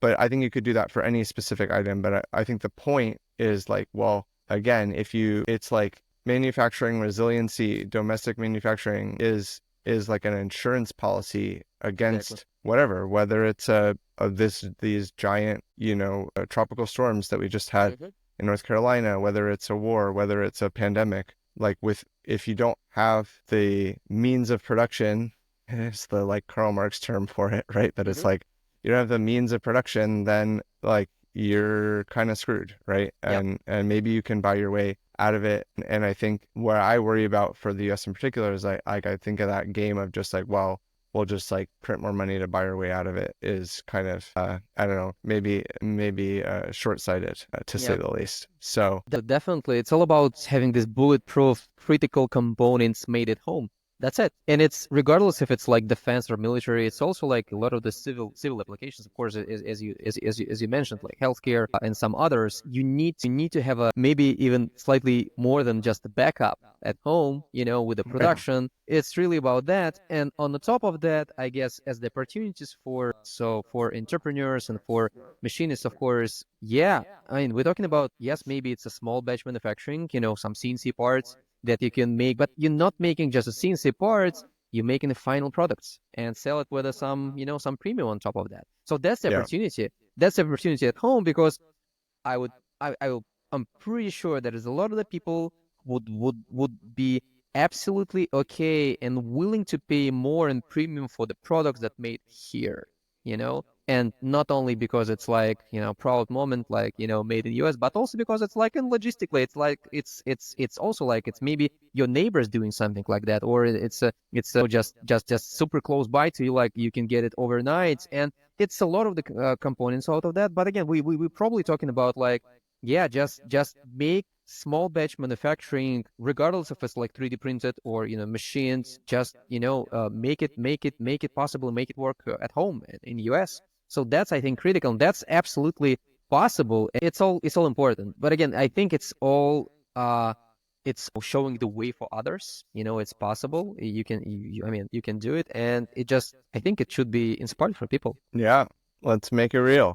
but I think you could do that for any specific item. But I think the point is like, well, again, it's like manufacturing resiliency, domestic manufacturing is like an insurance policy Exactly. against whatever, whether it's these giant, tropical storms that we just had Hmm. in North Carolina, whether it's a war, whether it's a pandemic, like if you don't have the means of production, it's the like Karl Marx term for it, right? That it's Hmm. like you don't have the means of production, then like you're kind of screwed, right? Yep. And maybe you can buy your way out of it. And I think what I worry about for the US in particular is I think of that game of just like, well, we'll just like print more money to buy our way out of it is kind of I don't know, maybe short-sighted to say Yep. the least. So Definitely, it's all about having these bulletproof critical components made at home. That's it. And it's regardless if it's like defense or military, it's also like a lot of the civil applications, of course, as you mentioned, like healthcare and some others. You need to have a maybe even slightly more than just a backup at home, with the right. production. It's really about that. And on the top of that, I guess as the opportunities for entrepreneurs and for machinists, of course, yeah, I mean, we're talking about, yes, maybe it's a small batch manufacturing, some CNC parts that you can make, but you're not making just a CNC parts, you're making the final products and sell it with some premium on top of that. So that's the Yeah. opportunity. That's the opportunity at home because I would, I'm pretty sure that there's a lot of the people would be absolutely okay and willing to pay more in premium for the products that made here, and not only because it's like proud moment, like made in US, but also because it's like, and logistically it's like it's also like it's maybe your neighbors doing something like that, or it's just super close by to you, like you can get it overnight. And it's a lot of the components out of that. But again, we're probably talking about like, yeah, just make small batch manufacturing, regardless if it's like 3D printed or machines. Just make it possible, make it work at home in US. So that's, I think, critical. And that's absolutely possible. It's all important. But again, I think it's showing the way for others. It's possible. I mean, you can do it, and I think it should be inspired for people. Yeah. Let's make it real.